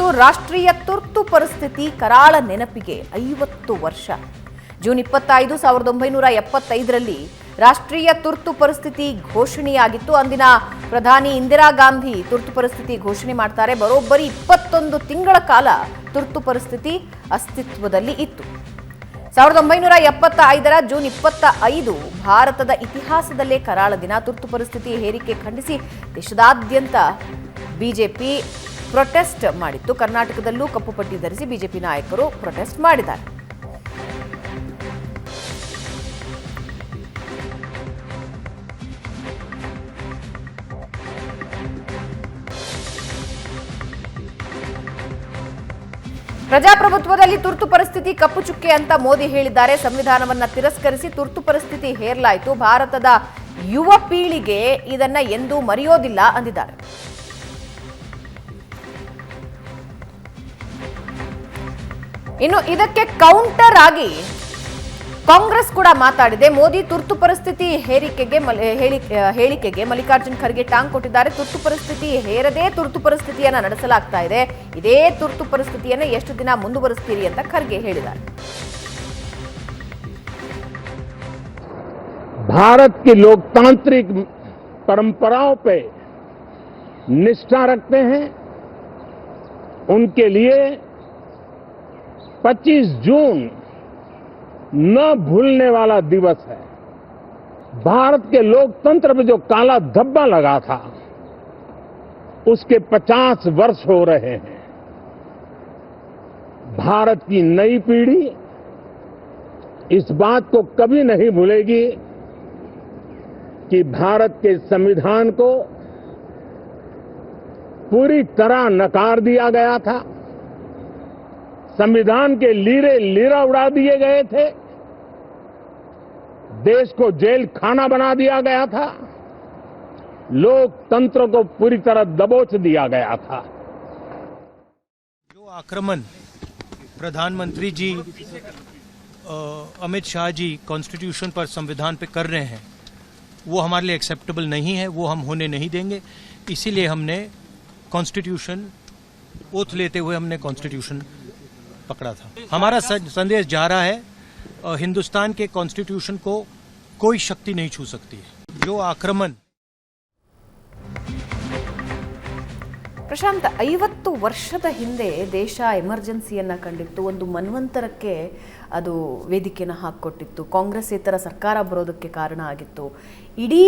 ಮತ್ತು ರಾಷ್ಟ್ರೀಯ ತುರ್ತು ಪರಿಸ್ಥಿತಿ ಕರಾಳ ನೆನಪಿಗೆ 50 ವರ್ಷ. ಜೂನ್ 25, 1975ರಲ್ಲಿ ರಾಷ್ಟ್ರೀಯ ತುರ್ತು ಪರಿಸ್ಥಿತಿ ಘೋಷಣೆಯಾಗಿತ್ತು. ಅಂದಿನ ಪ್ರಧಾನಿ ಇಂದಿರಾ ಗಾಂಧಿ ತುರ್ತು ಪರಿಸ್ಥಿತಿ ಘೋಷಣೆ ಮಾಡ್ತಾರೆ. ಬರೋಬ್ಬರಿ 21 ತಿಂಗಳ ಕಾಲ ತುರ್ತು ಪರಿಸ್ಥಿತಿ ಅಸ್ತಿತ್ವದಲ್ಲಿ ಇತ್ತು. 1975ರ ಜೂನ್ 25 ಭಾರತದ ಇತಿಹಾಸದಲ್ಲೇ ಕರಾಳ ದಿನ. ತುರ್ತು ಪರಿಸ್ಥಿತಿ ಹೇರಿಕೆ ಖಂಡಿಸಿ ದೇಶದಾದ್ಯಂತ ಬಿಜೆಪಿ ಪ್ರೊಟೆಸ್ಟ್ ಮಾಡಿತ್ತು. ಕರ್ನಾಟಕದಲ್ಲೂ ಕಪ್ಪು ಪಟ್ಟಿ ಧರಿಸಿ ಬಿಜೆಪಿ ನಾಯಕರು ಪ್ರೊಟೆಸ್ಟ್ ಮಾಡಿದ್ದಾರೆ. ಪ್ರಜಾಪ್ರಭುತ್ವದಲ್ಲಿ ತುರ್ತು ಪರಿಸ್ಥಿತಿ ಕಪ್ಪು ಚುಕ್ಕೆ ಅಂತ ಮೋದಿ ಹೇಳಿದ್ದಾರೆ. ಸಂವಿಧಾನವನ್ನ ತಿರಸ್ಕರಿಸಿ ತುರ್ತು ಪರಿಸ್ಥಿತಿ ಹೇರಲಾಯಿತು. ಭಾರತದ ಯುವ ಪೀಳಿಗೆ ಇದನ್ನ ಎಂದೂ ಮರೆಯೋದಿಲ್ಲ ಅಂದಿದ್ದಾರೆ. ಇನ್ನು ಇದಕ್ಕೆ ಕೌಂಟರ್ ಆಗಿ ಕಾಂಗ್ರೆಸ್ ಕೂಡ ಮಾತಾಡಿದೆ. ಮೋದಿ ತುರ್ತು ಪರಿಸ್ಥಿತಿ ಹೇಳಿಕೆಗೆ ಮಲ್ಲಿಕಾರ್ಜುನ್ ಖರ್ಗೆ ಟಾಂಗ್ ಕೊಟ್ಟಿದ್ದಾರೆ. ತುರ್ತು ಪರಿಸ್ಥಿತಿ ಹೇರದೆ ತುರ್ತು ಪರಿಸ್ಥಿತಿಯನ್ನ ನಡೆಸಲಾಗ್ತಾ ಇದೆ. ಇದೇ ತುರ್ತು ಪರಿಸ್ಥಿತಿಯನ್ನ ಎಷ್ಟು ದಿನ ಮುಂದುವರಿಸ್ತೀರಿ ಅಂತ ಖರ್ಗೆ ಹೇಳಿದ್ದಾರೆ. भारत की लोकतांत्रिक परंपराओं पे निष्ठा रखते हैं. उनके लिए 25 जून न भूलने वाला दिवस है. भारत के लोकतंत्र में जो काला धब्बा लगा था उसके 50 वर्ष हो रहे हैं. भारत की नई पीढ़ी इस बात को कभी नहीं भूलेगी कि भारत के संविधान को पूरी तरह नकार दिया गया था. संविधान के लीरा उड़ा दिए गए थे. देश को जेल खाना बना दिया गया था. लोकतंत्र को पूरी तरह दबोच दिया गया था. जो आक्रमण प्रधानमंत्री जी अमित शाह जी कॉन्स्टिट्यूशन पर, संविधान पे कर रहे हैं, वो हमारे लिए एक्सेप्टेबल नहीं है. वो हम होने नहीं देंगे. इसीलिए हमने कॉन्स्टिट्यूशन ओथ लेते हुए हमने कॉन्स्टिट्यूशन पकड़ा था. हमारा संदेश जा रहा है, हिंदुस्तान के कॉन्स्टिट्यूशन को कोई शक्ति नहीं छू सकती है. जो आक्रमण ಪ್ರಶಾಂತ್, 50 ವರ್ಷದ ಹಿಂದೆ ದೇಶ ಎಮರ್ಜೆನ್ಸಿಯನ್ನ ಕಂಡಿತ್ತು. ಒಂದು ಮನ್ವಂತರಕ್ಕೆ ಅದು ವೇದಿಕೆಯನ್ನು ಹಾಕಿಕೊಟ್ಟಿತ್ತು. ಕಾಂಗ್ರೆಸ್ಸೇತರ ಸರ್ಕಾರ ಬರೋದಕ್ಕೆ ಕಾರಣ ಆಗಿತ್ತು. ಇಡೀ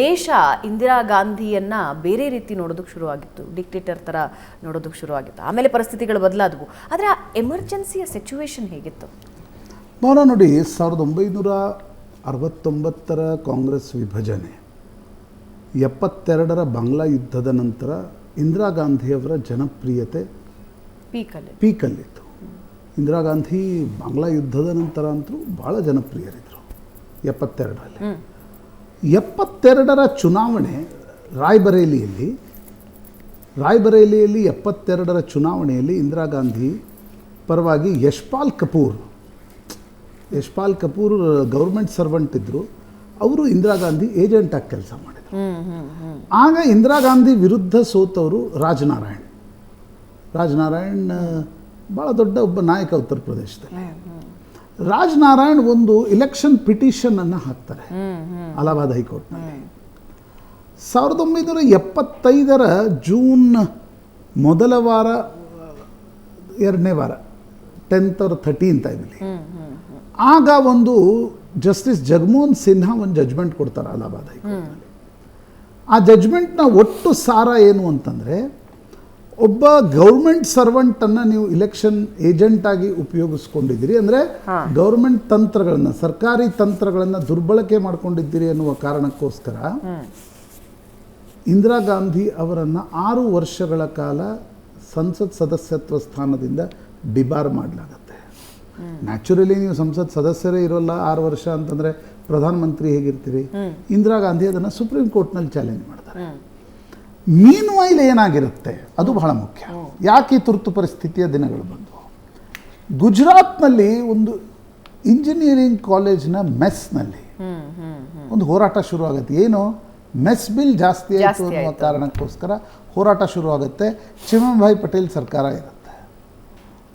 ದೇಶ ಇಂದಿರಾ ಗಾಂಧಿಯನ್ನ ಬೇರೆ ರೀತಿ ನೋಡೋದಕ್ಕೆ ಶುರುವಾಗಿತ್ತು. ಡಿಕ್ಟೇಟರ್ ಥರ ನೋಡೋದಕ್ಕೆ ಶುರುವಾಗಿತ್ತು. ಆಮೇಲೆ ಪರಿಸ್ಥಿತಿಗಳು ಬದಲಾದವು. ಆದರೆ ಆ ಎಮರ್ಜೆನ್ಸಿಯ ಸಿಚುವೇಶನ್ ಹೇಗಿತ್ತು? ಮೌನ ನೋಡಿ, 1969ರ ಕಾಂಗ್ರೆಸ್ ವಿಭಜನೆ, 72ರ ಬಾಂಗ್ಲಾ ಯುದ್ಧದ ನಂತರ ಇಂದಿರಾ ಗಾಂಧಿಯವರ ಜನಪ್ರಿಯತೆ ಪೀಕಲ್ಲಿತ್ತು. ಇಂದಿರಾ ಗಾಂಧಿ ಬಾಂಗ್ಲಾ ಯುದ್ಧದ ನಂತರ ಅಂತೂ ಭಾಳ ಜನಪ್ರಿಯರಿದ್ದರು. 72ರಲ್ಲಿ 72ರ ಚುನಾವಣೆ ರಾಯ್ಬರೇಲಿಯಲ್ಲಿ 72ರ ಚುನಾವಣೆಯಲ್ಲಿ ಇಂದಿರಾ ಗಾಂಧಿ ಪರವಾಗಿ ಯಶ್ಪಾಲ್ ಕಪೂರ್ ಗೌರ್ಮೆಂಟ್ ಸರ್ವೆಂಟ್ ಇದ್ದರು. ಅವರು ಇಂದಿರಾ ಗಾಂಧಿ ಏಜೆಂಟಾಗಿ ಕೆಲಸ ಮಾಡಿದರು. ಆಗ ಇಂದಿರಾ ಗಾಂಧಿ ವಿರುದ್ಧ ಸೋತವರು ರಾಜನಾರಾಯಣ್ ಭಾಳ ದೊಡ್ಡ ಒಬ್ಬ ನಾಯಕ ಉತ್ತರ ಪ್ರದೇಶದಲ್ಲಿ. ರಾಜನಾರಾಯಣ್ ಒಂದು ಇಲೆಕ್ಷನ್ ಪಿಟಿಷನ್ ಅನ್ನು ಹಾಕ್ತಾರೆ ಅಲಹಾಬಾದ್ ಹೈಕೋರ್ಟ್ನಲ್ಲಿ. 1975ರ ಜೂನ್ ಮೊದಲ ವಾರ, ಎರಡನೇ ವಾರ, 10th or 13th ಆಗಲಿ, ಆಗ ಒಂದು ಜಸ್ಟಿಸ್ ಜಗಮೋಹನ್ ಸಿನ್ಹಾ ಒಂದು ಜಡ್ಜ್ಮೆಂಟ್ ಕೊಡ್ತಾರೆ ಅಲಹಾಬಾದ್ ಹೈಕೋರ್ಟ್ನಲ್ಲಿ. ಆ ಜಡ್ಜ್ಮೆಂಟ್ನ ಒಟ್ಟು ಸಾರ ಏನು ಅಂತಂದರೆ, ಒಬ್ಬ ಗೌರ್ಮೆಂಟ್ ಸರ್ವೆಂಟನ್ನು ನೀವು ಇಲೆಕ್ಷನ್ ಏಜೆಂಟಾಗಿ ಉಪಯೋಗಿಸ್ಕೊಂಡಿದ್ದೀರಿ, ಅಂದರೆ ಗೌರ್ಮೆಂಟ್ ತಂತ್ರಗಳನ್ನು, ಸರ್ಕಾರಿ ತಂತ್ರಗಳನ್ನು ದುರ್ಬಳಕೆ ಮಾಡಿಕೊಂಡಿದ್ದೀರಿ ಅನ್ನುವ ಕಾರಣಕ್ಕೋಸ್ಕರ ಇಂದಿರಾ ಗಾಂಧಿ ಅವರನ್ನು 6 ವರ್ಷಗಳ ಕಾಲ ಸಂಸತ್ ಸದಸ್ಯತ್ವ ಸ್ಥಾನದಿಂದ ಡಿಬಾರ್ ಮಾಡಲಾಗುತ್ತೆ. ನ್ಯಾಚುರಲಿ ನೀವು ಸಂಸತ್ ಸದಸ್ಯರೇ ಇರೋಲ್ಲ 6 ವರ್ಷ ಅಂತಂದರೆ ಪ್ರಧಾನಮಂತ್ರಿ ಹೇಗಿರ್ತೀರಿ? ಇಂದಿರಾ ಗಾಂಧಿ ಅದನ್ನು ಸುಪ್ರೀಂ ಕೋರ್ಟ್ನಲ್ಲಿ ಚಾಲೆಂಜ್ ಮಾಡ್ತಾರೆ. ಮೀನ್ವೈಲ್ ಏನಾಗಿರುತ್ತೆ ಅದು ಬಹಳ ಮುಖ್ಯ. ಯಾಕೆ ಈ ತುರ್ತು ಪರಿಸ್ಥಿತಿಯ ದಿನಗಳು ಬಂದವು? ಗುಜರಾತ್ನಲ್ಲಿ ಒಂದು ಇಂಜಿನಿಯರಿಂಗ್ ಕಾಲೇಜ್ನ ಮೆಸ್ನಲ್ಲಿ ಒಂದು ಹೋರಾಟ ಶುರುವಾಗುತ್ತೆ. ಏನು? ಮೆಸ್ ಬಿಲ್ ಜಾಸ್ತಿ ಆಯಿತು ಜಾಸ್ತಿ ಅನ್ನುವ ಆಯ್ತು. ಕಾರಣಕ್ಕೋಸ್ಕರ ಹೋರಾಟ ಶುರುವಾಗುತ್ತೆ. ಚಿಮನ್ಭಾಯ್ ಪಟೇಲ್ ಸರ್ಕಾರ ಇರುತ್ತೆ.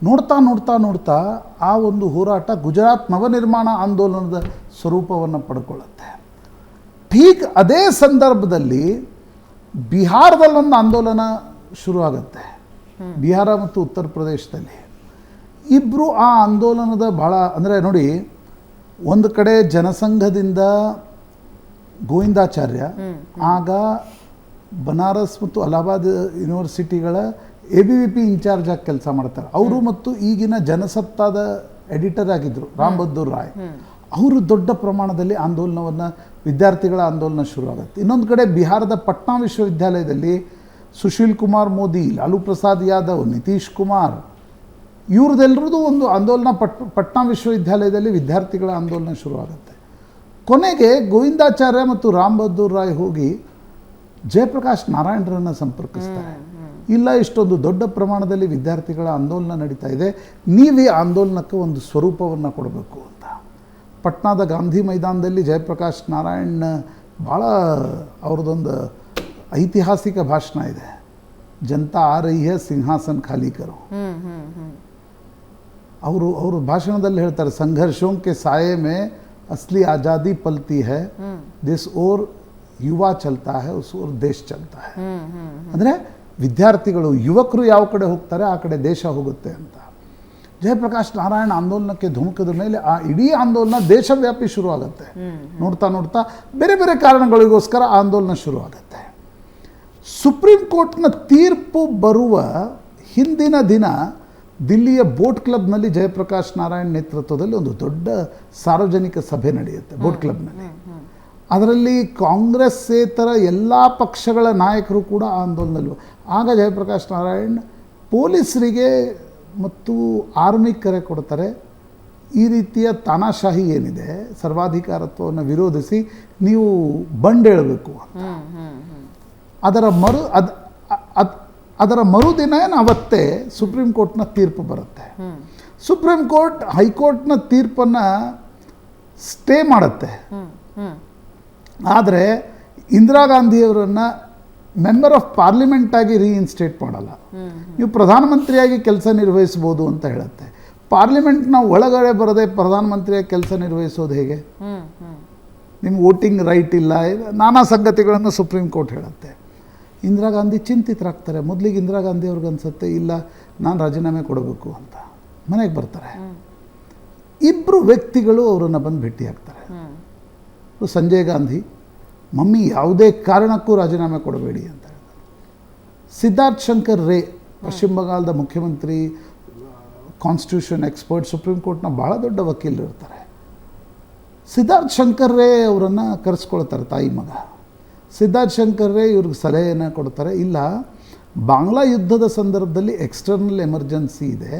ನೋಡ್ತಾ ನೋಡ್ತಾ ನೋಡ್ತಾ ಆ ಒಂದು ಹೋರಾಟ ಗುಜರಾತ್ ನವನಿರ್ಮಾಣ ಆಂದೋಲನದ ಸ್ವರೂಪವನ್ನು ಪಡ್ಕೊಳ್ಳುತ್ತೆ. ಠೀಕ್ ಅದೇ ಸಂದರ್ಭದಲ್ಲಿ ಬಿಹಾರದಲ್ಲೊಂದು ಆಂದೋಲನ ಶುರುವಾಗುತ್ತೆ. ಬಿಹಾರ ಮತ್ತು ಉತ್ತರ ಪ್ರದೇಶದಲ್ಲಿ ಇಬ್ಬರು ಆ ಆಂದೋಲನದ ಭಾಳ ಅಂದರೆ ನೋಡಿ, ಒಂದು ಕಡೆ ಜನಸಂಘದಿಂದ ಗೋವಿಂದಾಚಾರ್ಯ ಆಗ ಬನಾರಸ್ ಮತ್ತು ಅಲಹಾಬಾದ್ ಯೂನಿವರ್ಸಿಟಿಗಳ ABVP ಇನ್ಚಾರ್ಜ್ ಆಗಿ ಕೆಲಸ ಮಾಡ್ತಾರೆ. ಅವರು ಮತ್ತು ಈಗಿನ ಜನಸತ್ತಾದ ಎಡಿಟರ್ ಆಗಿದ್ದರು ರಾಮ್ ಬಹದ್ದೂರ್ ರಾಯ್. ಅವರು ದೊಡ್ಡ ಪ್ರಮಾಣದಲ್ಲಿ ಆಂದೋಲನವನ್ನು, ವಿದ್ಯಾರ್ಥಿಗಳ ಆಂದೋಲನ ಶುರುವಾಗುತ್ತೆ. ಇನ್ನೊಂದು ಕಡೆ ಬಿಹಾರದ ಪಟ್ನಾ ವಿಶ್ವವಿದ್ಯಾಲಯದಲ್ಲಿ ಸುಶೀಲ್ ಕುಮಾರ್ ಮೋದಿ, ಲಾಲು ಪ್ರಸಾದ್ ಯಾದವ್, ನಿತೀಶ್ ಕುಮಾರ್ ಇವ್ರದ್ದೆಲ್ಲರದ್ದು ಒಂದು ಆಂದೋಲನ ಪಟ್ನಾ ವಿಶ್ವವಿದ್ಯಾಲಯದಲ್ಲಿ ವಿದ್ಯಾರ್ಥಿಗಳ ಆಂದೋಲನ ಶುರುವಾಗುತ್ತೆ. ಕೊನೆಗೆ ಗೋವಿಂದಾಚಾರ್ಯ ಮತ್ತು ರಾಮ್ ಬಹದ್ದೂರ್ ರಾಯ್ ಹೋಗಿ ಜಯಪ್ರಕಾಶ್ ನಾರಾಯಣರನ್ನು ಸಂಪರ್ಕಿಸ್ತಾರೆ. ಇಲ್ಲ, ಇಷ್ಟೊಂದು ದೊಡ್ಡ ಪ್ರಮಾಣದಲ್ಲಿ ವಿದ್ಯಾರ್ಥಿಗಳ ಆಂದೋಲನ ನಡೀತಾ ಇದೆ, ನೀವು ಈ ಆಂದೋಲನಕ್ಕೆ ಒಂದು ಸ್ವರೂಪವನ್ನು ಕೊಡಬೇಕು ಅಂತ. ಪಟ್ನಾದ ಗಾಂಧಿ ಮೈದಾನದಲ್ಲಿ ಜಯಪ್ರಕಾಶ್ ನಾರಾಯಣ್ ಭಾಳ ಅವ್ರದ್ದೊಂದು ಐತಿಹಾಸಿಕ ಭಾಷಣ ಇದೆ, ಜನತಾ ಆ ರಹಿ ಹೈ ಸಿಂಹಾಸನ ಖಾಲಿ ಕರೋ. ಅವರು ಭಾಷಣದಲ್ಲಿ ಹೇಳ್ತಾರೆ, ಸಂಘರ್ಷೋं के साये में असली आज़ादी पलती है, जिस ओर युवा चलता है उस ओर देश चलता है. ಅಂದರೆ ವಿದ್ಯಾರ್ಥಿಗಳು, ಯುವಕರು ಯಾವ ಕಡೆ ಹೋಗ್ತಾರೆ ಆ ಕಡೆ ದೇಶ ಹೋಗುತ್ತೆ ಅಂತ. ಜಯಪ್ರಕಾಶ್ ನಾರಾಯಣ್ ಆಂದೋಲನಕ್ಕೆ ಧುಮುಕಿದ ಮೇಲೆ ಆ ಇಡೀ ಆಂದೋಲನ ದೇಶವ್ಯಾಪಿ ಶುರುವಾಗುತ್ತೆ. ನೋಡ್ತಾ ನೋಡ್ತಾ ಬೇರೆ ಬೇರೆ ಕಾರಣಗಳಿಗೋಸ್ಕರ ಆಂದೋಲನ ಶುರುವಾಗುತ್ತೆ. ಸುಪ್ರೀಂ ಕೋರ್ಟ್ನ ತೀರ್ಪು ಬರುವ ಹಿಂದಿನ ದಿನ ದಿಲ್ಲಿಯ ಬೋಟ್ ಕ್ಲಬ್ನಲ್ಲಿ ಜಯಪ್ರಕಾಶ್ ನಾರಾಯಣ್ ನೇತೃತ್ವದಲ್ಲಿ ಒಂದು ದೊಡ್ಡ ಸಾರ್ವಜನಿಕ ಸಭೆ ನಡೆಯುತ್ತೆ ಬೋಟ್ ಕ್ಲಬ್ನಲ್ಲಿ. ಅದರಲ್ಲಿ ಕಾಂಗ್ರೆಸ್ಸೇತರ ಎಲ್ಲ ಪಕ್ಷಗಳ ನಾಯಕರು ಕೂಡ ಆಂದೋಲನದಲ್ಲಿ. ಆಗ ಜಯಪ್ರಕಾಶ್ ನಾರಾಯಣ್ ಪೊಲೀಸರಿಗೆ ಮತ್ತು ಆರ್ಮಿ ಕರೆ ಕೊಡ್ತಾರೆ, ಈ ರೀತಿಯ ತಾನಾಶಾಹಿ ಏನಿದೆ, ಸರ್ವಾಧಿಕಾರತ್ವವನ್ನು ವಿರೋಧಿಸಿ ನೀವು ಬಂಡೇಳಬೇಕು ಅಂತ. ಅದರ ಮರುದಿನ ಅವತ್ತೇ ಸುಪ್ರೀಂ ಕೋರ್ಟ್ನ ತೀರ್ಪು ಬರುತ್ತೆ. ಸುಪ್ರೀಂ ಕೋರ್ಟ್ ಹೈಕೋರ್ಟ್ನ ತೀರ್ಪನ್ನು ಸ್ಟೇ ಮಾಡುತ್ತೆ. ಆದರೆ ಇಂದಿರಾ ಗಾಂಧಿಯವರನ್ನು ಮೆಂಬರ್ ಆಫ್ ಪಾರ್ಲಿಮೆಂಟ್ ಆಗಿ ರೀಇನ್ಸ್ಟೇಟ್ ಮಾಡಲ್ಲ. ನೀವು ಪ್ರಧಾನಮಂತ್ರಿಯಾಗಿ ಕೆಲಸ ನಿರ್ವಹಿಸ್ಬೋದು ಅಂತ ಹೇಳುತ್ತೆ. ಪಾರ್ಲಿಮೆಂಟ್ನ ಒಳಗಡೆ ಬರದೆ ಪ್ರಧಾನಮಂತ್ರಿಯಾಗಿ ಕೆಲಸ ನಿರ್ವಹಿಸೋದು ಹೇಗೆ? ನಿಮ್ಗೆ ವೋಟಿಂಗ್ ರೈಟ್ ಇಲ್ಲ, ನಾನಾ ಸಂಗತಿಗಳನ್ನು ಸುಪ್ರೀಂ ಕೋರ್ಟ್ ಹೇಳುತ್ತೆ. ಇಂದಿರಾ ಗಾಂಧಿ ಚಿಂತಿತರಾಗ್ತಾರೆ. ಮೊದಲಿಗೆ ಇಂದಿರಾ ಗಾಂಧಿ ಅವ್ರಿಗೆ ಅನಿಸುತ್ತೆ, ಇಲ್ಲ ನಾನು ರಾಜೀನಾಮೆ ಕೊಡಬೇಕು ಅಂತ. ಮನೆಗೆ ಬರ್ತಾರೆ. ಇಬ್ಬರು ವ್ಯಕ್ತಿಗಳು ಅವರನ್ನು ಬಂದು ಭೇಟಿ ಆಗ್ತಾರೆ. ಸಂಜಯ್ ಗಾಂಧಿ, ಮಮ್ಮಿ ಯಾವುದೇ ಕಾರಣಕ್ಕೂ ರಾಜೀನಾಮೆ ಕೊಡಬೇಡಿ ಅಂತ ಹೇಳ್ತಾರೆ. ಸಿದ್ಧಾರ್ಥ್ ಶಂಕರ್ ರೇ, ಪಶ್ಚಿಮ ಬಂಗಾಳದ ಮುಖ್ಯಮಂತ್ರಿ, ಕಾನ್ಸ್ಟಿಟ್ಯೂಷನ್ ಎಕ್ಸ್ಪರ್ಟ್, ಸುಪ್ರೀಂ ಕೋರ್ಟ್ನ ಭಾಳ ದೊಡ್ಡ ವಕೀಲರು ಇರ್ತಾರೆ. ಸಿದ್ಧಾರ್ಥ್ ಶಂಕರ್ ರೇ ಅವರನ್ನು ಕರೆಸ್ಕೊಳ್ತಾರೆ, ತಾಯಿ ಮಗ. ಸಿದ್ಧಾರ್ಥ್ ಶಂಕರ್ ರೇ ಇವ್ರಿಗೆ ಸಲಹೆಯನ್ನು ಕೊಡ್ತಾರೆ, ಇಲ್ಲ ಬಾಂಗ್ಲಾ ಯುದ್ಧದ ಸಂದರ್ಭದಲ್ಲಿ ಎಕ್ಸ್ಟರ್ನಲ್ ಎಮರ್ಜೆನ್ಸಿ ಇದೆ,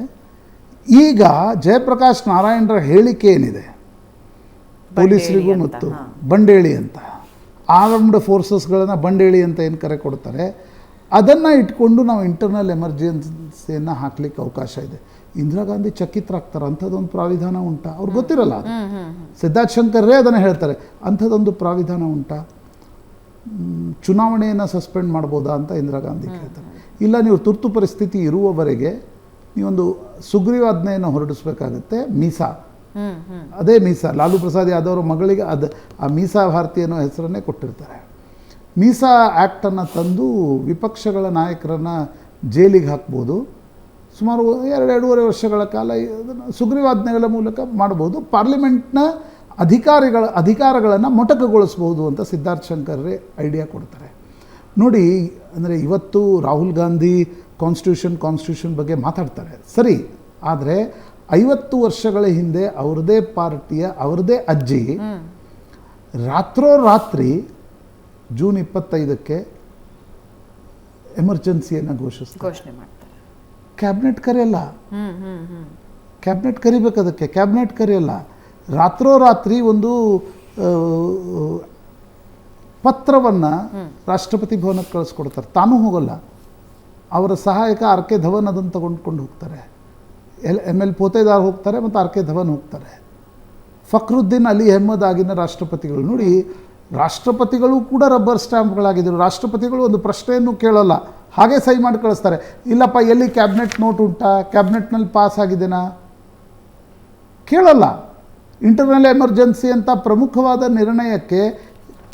ಈಗ ಜಯಪ್ರಕಾಶ್ ನಾರಾಯಣರ ಹೇಳಿಕೆ ಏನಿದೆ ಪೊಲೀಸರಿಗೂ ಮತ್ತು ಬಂಡೇಳಿ ಅಂತ, ಆರ್ಮ್ಡ್ ಫೋರ್ಸಸ್ಗಳನ್ನು ಬಂಡೇಳಿ ಅಂತ ಏನು ಕರೆ ಕೊಡ್ತಾರೆ, ಅದನ್ನು ಇಟ್ಕೊಂಡು ನಾವು ಇಂಟರ್ನಲ್ ಎಮರ್ಜೆನ್ಸಿಯನ್ನು ಹಾಕ್ಲಿಕ್ಕೆ ಅವಕಾಶ ಇದೆ. ಇಂದಿರಾ ಗಾಂಧಿ ಚಕಿತರಾಗ್ತಾರೆ, ಅಂಥದ್ದೊಂದು ಪ್ರಾವಿಧಾನ ಉಂಟಾ? ಅವ್ರಿಗೆ ಗೊತ್ತಿರಲ್ಲ ಅದು. ಸಿದ್ಧಾರ್ಥ್ ಶಂಕರ್ ರೇ ಅದನ್ನು ಹೇಳ್ತಾರೆ, ಅಂಥದ್ದೊಂದು ಪ್ರಾವಿಧಾನ ಉಂಟಾ, ಚುನಾವಣೆಯನ್ನು ಸಸ್ಪೆಂಡ್ ಮಾಡ್ಬೋದಾ ಅಂತ ಇಂದಿರಾ ಗಾಂಧಿ ಕೇಳ್ತಾರೆ. ಇಲ್ಲ, ನೀವು ತುರ್ತು ಪರಿಸ್ಥಿತಿ ಇರುವವರೆಗೆ ನೀವೊಂದು ಸುಗ್ರೀವಾಜ್ಞೆಯನ್ನು ಹೊರಡಿಸ್ಬೇಕಾಗತ್ತೆ, ಮೀಸಾ. ಅದೇ ಮೀಸಾ, ಲಾಲು ಪ್ರಸಾದ್ ಯಾದವ್ ಅವರ ಮಗಳಿಗೆ ಆ ಮೀಸಾ ಭಾರತಿ ಅನ್ನೋ ಹೆಸರನ್ನೇ ಕೊಟ್ಟಿರ್ತಾರೆ. ಮೀಸಾ ಆ್ಯಕ್ಟನ್ನು ತಂದು ವಿಪಕ್ಷಗಳ ನಾಯಕರನ್ನು ಜೈಲಿಗೆ ಹಾಕ್ಬೋದು. ಸುಮಾರು 2-2.5 ವರ್ಷಗಳ ಕಾಲ ಅದನ್ನು ಸುಗ್ರೀವಾಜ್ಞೆಗಳ ಮೂಲಕ ಮಾಡ್ಬೋದು. ಪಾರ್ಲಿಮೆಂಟ್ನ ಅಧಿಕಾರಗಳನ್ನು ಮೊಟಕುಗೊಳಿಸ್ಬೋದು ಅಂತ ಸಿದ್ಧಾರ್ಥ್ ಶಂಕರ್ ರೇ ಐಡಿಯಾ ಕೊಡ್ತಾರೆ. ನೋಡಿ, ಅಂದರೆ ಇವತ್ತು ರಾಹುಲ್ ಗಾಂಧಿ ಕಾನ್ಸ್ಟಿಟ್ಯೂಷನ್ ಬಗ್ಗೆ ಮಾತಾಡ್ತಾರೆ, ಸರಿ. ಆದರೆ 50 ವರ್ಷಗಳ ಹಿಂದೆ ಅವ್ರದ್ದೇ ಪಾರ್ಟಿಯ ಅವ್ರದ್ದೇ ಅಜ್ಜಿ ರಾತ್ರೋರಾತ್ರಿ ಜೂನ್ 25ಕ್ಕೆ ಎಮರ್ಜೆನ್ಸಿಯನ್ನು ಘೋಷಣೆ ಮಾಡ್ತಾರೆ. ಕ್ಯಾಬಿನೆಟ್ ಕರೆಯಲ್ಲ, ಕ್ಯಾಬಿನೆಟ್ ಕರಿಬೇಕು, ಅದಕ್ಕೆ ಕ್ಯಾಬಿನೆಟ್ ಕರೆಯಲ್ಲ. ರಾತ್ರೋರಾತ್ರಿ ಒಂದು ಪತ್ರವನ್ನು ರಾಷ್ಟ್ರಪತಿ ಭವನಕ್ಕೆ ಕಳಿಸ್ಕೊಡ್ತಾರೆ. ತಾನೂ ಹೋಗಲ್ಲ, ಅವರ ಸಹಾಯಕ ಆರ್ ಕೆ ಧವನ್ ಅದನ್ನು ತಗೊಂಡ್ಕೊಂಡು ಹೋಗ್ತಾರೆ. ML ಪೋತೆದಾರ್ ಹೋಗ್ತಾರೆ ಮತ್ತು ಆರ್ ಕೆ ಧವನ್ ಹೋಗ್ತಾರೆ. ಫಕ್ರುದ್ದೀನ್ ಅಲಿ ಅಹ್ಮದ್ ಆಗಿನ ರಾಷ್ಟ್ರಪತಿಗಳು. ನೋಡಿ, ರಾಷ್ಟ್ರಪತಿಗಳು ಕೂಡ ರಬ್ಬರ್ ಸ್ಟ್ಯಾಂಪ್ಗಳಾಗಿದ್ದರು. ರಾಷ್ಟ್ರಪತಿಗಳು ಒಂದು ಪ್ರಶ್ನೆಯನ್ನು ಕೇಳೋಲ್ಲ, ಹಾಗೆ ಸಹಿ ಮಾಡಿ ಕಳಿಸ್ತಾರೆ. ಇಲ್ಲಪ್ಪ ಎಲ್ಲಿ ಕ್ಯಾಬಿನೆಟ್ ನೋಟ್ ಉಂಟಾ, ಕ್ಯಾಬಿನೆಟ್ನಲ್ಲಿ ಪಾಸ್ ಆಗಿದೆನಾ, ಕೇಳಲ್ಲ. ಇಂಟರ್ನಲ್ ಎಮರ್ಜೆನ್ಸಿ ಅಂತ ಪ್ರಮುಖವಾದ ನಿರ್ಣಯಕ್ಕೆ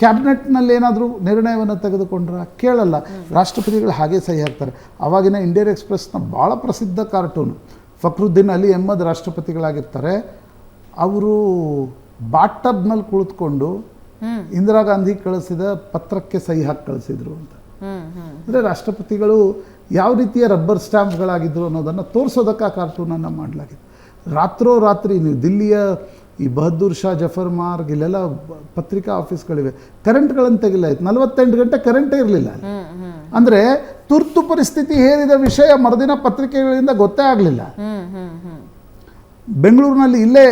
ಕ್ಯಾಬಿನೆಟ್ನಲ್ಲಿ ಏನಾದರೂ ನಿರ್ಣಯವನ್ನು ತೆಗೆದುಕೊಂಡ್ರೆ ಕೇಳಲ್ಲ. ರಾಷ್ಟ್ರಪತಿಗಳು ಹಾಗೆ ಸಹಿ ಹಾಕ್ತಾರೆ. ಆವಾಗಿನ ಇಂಡಿಯನ್ ಎಕ್ಸ್ಪ್ರೆಸ್ನ ಭಾಳ ಪ್ರಸಿದ್ಧ ಕಾರ್ಟೂನು, ಫಕ್ರುದ್ದೀನ್ ಅಲಿ ಅಹ್ಮದ್ ರಾಷ್ಟ್ರಪತಿಗಳಾಗಿರ್ತಾರೆ. ಅವರು ಬಾಟಬ್ನಲ್ಲಿ ಕುಳಿತುಕೊಂಡು ಇಂದಿರಾ ಗಾಂಧಿ ಕಳಿಸಿದ ಪತ್ರಕ್ಕೆ ಸಹಿ ಹಾಕಿ ಕಳಿಸಿದ್ರು ಅಂತ. ಅಂದರೆ ರಾಷ್ಟ್ರಪತಿಗಳು ಯಾವ ರೀತಿಯ ರಬ್ಬರ್ ಸ್ಟ್ಯಾಂಪ್ಗಳಾಗಿದ್ರು ಅನ್ನೋದನ್ನು ತೋರಿಸೋದಕ್ಕೆ ಆ ಕಾರ್ಟೂನನ್ನು ಮಾಡಲಾಗಿದೆ. ರಾತ್ರೋರಾತ್ರಿ ನೀವು ದಿಲ್ಲಿಯ ಈ ಬಹದ್ದೂರ್ ಶಾ ಜಫರ್ ಮಾರ್ಗ್ ಇಲ್ಲೆಲ್ಲ ಪತ್ರಿಕಾ ಆಫೀಸ್ಗಳಿವೆ, ಕರೆಂಟ್ಗಳನ್ನು ತೆಗಿಲಾಯ್ತು. 48 ಗಂಟೆ ಕರೆಂಟೇ ಇರಲಿಲ್ಲ. ಅಂದರೆ ತುರ್ತು ಪರಿಸ್ಥಿತಿ ಹೇರಿದ ವಿಷಯ ಮರುದಿನ ಪತ್ರಿಕೆಗಳಿಂದ ಗೊತ್ತೇ ಆಗಲಿಲ್ಲ. ಬೆಂಗಳೂರಿನಲ್ಲಿ ಇಲ್ಲೇ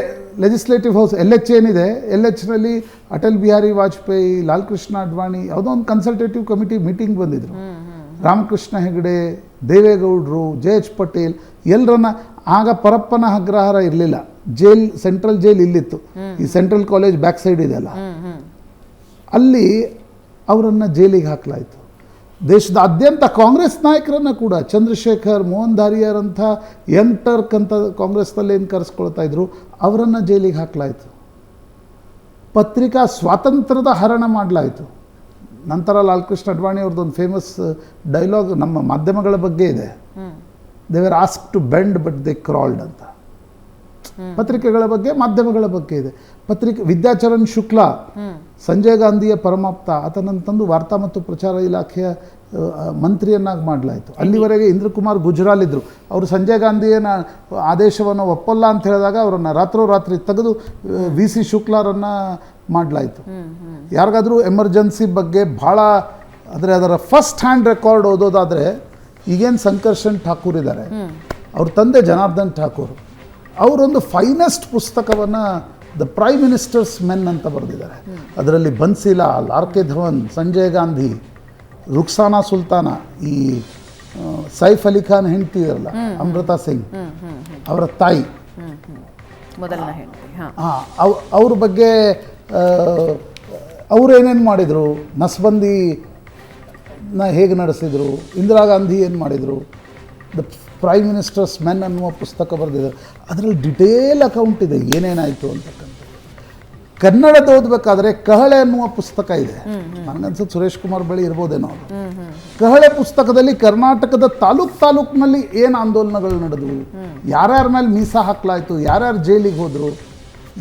ಲೆಜಿಸ್ಲೇಟಿವ್ ಹೌಸ್ LH ಏನಿದೆ, LHನಲ್ಲಿ ಅಟಲ್ ಬಿಹಾರಿ ವಾಜಪೇಯಿ, ಲಾಲ್ ಕೃಷ್ಣ ಅಡ್ವಾಣಿ ಯಾವುದೋ ಒಂದು ಕನ್ಸಲ್ಟೇಟಿವ್ ಕಮಿಟಿ ಮೀಟಿಂಗ್ ಬಂದಿದ್ರು. ರಾಮಕೃಷ್ಣ ಹೆಗಡೆ, ದೇವೇಗೌಡರು, JH ಪಟೇಲ್ ಎಲ್ಲರನ್ನ, ಆಗ ಪರಪ್ಪನ ಅಗ್ರಹಾರ ಇರಲಿಲ್ಲ, ಜೈಲ್ ಸೆಂಟ್ರಲ್ ಜೈಲ್ ಇಲ್ಲಿತ್ತು, ಈ ಸೆಂಟ್ರಲ್ ಕಾಲೇಜ್ ಬ್ಯಾಕ್ ಸೈಡ್ ಇದೆಯಲ್ಲ, ಅಲ್ಲಿ ಅವರನ್ನು ಜೈಲಿಗೆ ಹಾಕಲಾಯಿತು. ದೇಶದಾದ್ಯಂತ ಕಾಂಗ್ರೆಸ್ ನಾಯಕರನ್ನು ಕೂಡ, ಚಂದ್ರಶೇಖರ್, ಮೋಹನ್ ಧಾರಿಯಾರ್ ಅಂತ ಯಂಗ್ ಟರ್ಕ್ ಅಂತ ಕಾಂಗ್ರೆಸ್ನಲ್ಲಿ ಏನು ಕರೆಸ್ಕೊಳ್ತಾ ಇದ್ರು, ಅವರನ್ನು ಜೈಲಿಗೆ ಹಾಕಲಾಯಿತು. ಪತ್ರಿಕಾ ಸ್ವಾತಂತ್ರ್ಯದ ಹರಣ ಮಾಡಲಾಯಿತು. ನಂತರ ಲಾಲ್ ಕೃಷ್ಣ ಅಡ್ವಾಣಿ ಅವ್ರದ್ದೊಂದು ಫೇಮಸ್ ಡೈಲಾಗ್ ನಮ್ಮ ಮಾಧ್ಯಮಗಳ ಬಗ್ಗೆ ಇದೆ, they were ask to bend but they crawled ಅಂತ. ಪತ್ರಿಕೆಗಳ ಬಗ್ಗೆ, ಮಾಧ್ಯಮಗಳ ಬಗ್ಗೆ ಇದೆ. ವಿದ್ಯಾಚರಣ್ ಶುಕ್ಲಾ, ಸಂಜಯ್ ಗಾಂಧಿಯ ಪರಮಾಪ್ತ, ಆತನನ್ನು ತಂದು ವಾರ್ತಾ ಮತ್ತು ಪ್ರಚಾರ ಇಲಾಖೆಯ ಮಂತ್ರಿಯನ್ನಾಗಿ ಮಾಡಲಾಯಿತು. ಅಲ್ಲಿವರೆಗೆ ಇಂದ್ರಕುಮಾರ್ ಗುಜ್ರಾಲ್ ಇದ್ದರು. ಅವರು ಸಂಜಯ್ ಗಾಂಧಿಯನ ಆದೇಶವನ್ನು ಒಪ್ಪಲ್ಲ ಅಂತ ಹೇಳಿದಾಗ ಅವರನ್ನು ರಾತ್ರೋರಾತ್ರಿ ತೆಗೆದು VC ಶುಕ್ಲಾರನ್ನು ಮಾಡಲಾಯಿತು. ಯಾರಿಗಾದರೂ ಎಮರ್ಜೆನ್ಸಿ ಬಗ್ಗೆ ಭಾಳ, ಆದರೆ ಅದರ ಫಸ್ಟ್ ಹ್ಯಾಂಡ್ ರೆಕಾರ್ಡ್ ಓದೋದಾದರೆ ಈಗೇನು ಸಂಕರ್ಷಣ್ ಠಾಕೂರ್ ಇದ್ದಾರೆ, ಅವ್ರ ತಂದೆ ಜನಾರ್ದನ್ ಠಾಕೂರ್, ಅವರೊಂದು ಫೈನೆಸ್ಟ್ ಪುಸ್ತಕವನ್ನು ದ ಪ್ರೈಮ್ ಮಿನಿಸ್ಟರ್ಸ್ ಮೆನ್ ಅಂತ ಬರೆದಿದ್ದಾರೆ. ಅದರಲ್ಲಿ ಬನ್ಸಿಲಾಲ್, RK ಧವನ್, ಸಂಜಯ್ ಗಾಂಧಿ, ರುಕ್ಸಾನಾ ಸುಲ್ತಾನ, ಈ ಸೈಫ್ ಅಲಿ ಖಾನ್ ಹೆಂಡತಿ ಇರಲ್ಲ ಅಮೃತಾ ಸಿಂಗ್, ಅವರ ತಾಯಿ, ಮೊದಲನ ಹೆಂಡತಿ, ಅವ್ರ ಬಗ್ಗೆ ಅವರು ಏನೇನು ಮಾಡಿದರು, ನಸ್ಬಂದಿನ ಹೇಗೆ ನಡೆಸಿದರು, ಇಂದಿರಾ ಗಾಂಧಿ ಏನು ಮಾಡಿದರು, ದ ಪ್ರೈಮ್ ಮಿನಿಸ್ಟರ್ಸ್ ಮೆನ್ ಅನ್ನುವ ಪುಸ್ತಕ ಬರೆದಿದ್ದಾರೆ. ಅದರಲ್ಲಿ ಡಿಟೇಲ್ ಅಕೌಂಟ್ ಇದೆ ಏನೇನಾಯಿತು ಅಂತಕ್ಕಂಥ. ಕನ್ನಡದ ಓದಬೇಕಾದ್ರೆ ಕಹಳೆ ಅನ್ನುವ ಪುಸ್ತಕ ಇದೆ, ನನಗನ್ಸುತ್ತೆ ಸುರೇಶ್ ಕುಮಾರ್ ಬಳಿ ಇರ್ಬೋದೇನೋ ಅದು. ಕಹಳೆ ಪುಸ್ತಕದಲ್ಲಿ ಕರ್ನಾಟಕದ ತಾಲೂಕಿನಲ್ಲಿ ಏನು ಆಂದೋಲನಗಳು ನಡೆದವು, ಯಾರ್ಯಾರ ಮೇಲೆ ಮೀಸಾ ಹಾಕಲಾಯಿತು, ಯಾರ್ಯಾರು ಜೈಲಿಗೆ ಹೋದರು,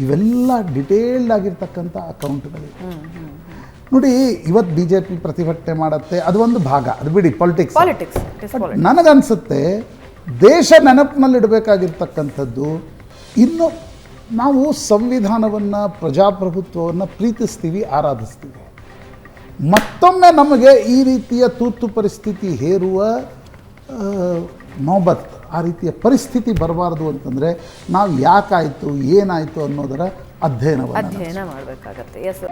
ಇವೆಲ್ಲ ಡಿಟೇಲ್ಡ್ ಆಗಿರ್ತಕ್ಕಂಥ ಅಕೌಂಟ್ಗಳಿವೆ. ನೋಡಿ, ಇವತ್ತು BJP ಪ್ರತಿಭಟನೆ ಮಾಡುತ್ತೆ, ಅದು ಒಂದು ಭಾಗ, ಅದು ಬಿಡಿ, ಪಾಲಿಟಿಕ್ಸ್. ನನಗನ್ಸುತ್ತೆ ದೇಶ ನೆನಪಿನಲ್ಲಿಡಬೇಕಾಗಿರ್ತಕ್ಕಂಥದ್ದು, ಇನ್ನು ನಾವು ಸಂವಿಧಾನವನ್ನು, ಪ್ರಜಾಪ್ರಭುತ್ವವನ್ನು ಪ್ರೀತಿಸ್ತೀವಿ, ಆರಾಧಿಸ್ತೀವಿ. ಮತ್ತೊಮ್ಮೆ ನಮಗೆ ಈ ರೀತಿಯ ತುರ್ತು ಪರಿಸ್ಥಿತಿ ಹೇರುವ ನೌಬತ್, ಆ ರೀತಿಯ ಪರಿಸ್ಥಿತಿ ಬರಬಾರ್ದು ಅಂತಂದರೆ ನಾವು ಯಾಕಾಯಿತು, ಏನಾಯಿತು ಅನ್ನೋದರ ಅಧ್ಯಯನ ಮಾಡಬೇಕಾಗತ್ತೆ. ಎಸ್,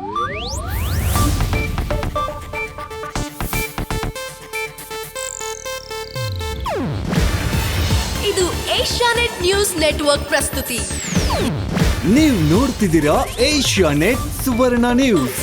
ಇದು ಏಷ್ಯಾನೆಟ್ ನ್ಯೂಸ್ ನೆಟ್ವರ್ಕ್ ಪ್ರಸ್ತುತಿ. ನೀವು ನೋಡ್ತಿದ್ದೀರಾ ಏಷ್ಯಾನೆಟ್ ಸುವರ್ಣ ನ್ಯೂಸ್.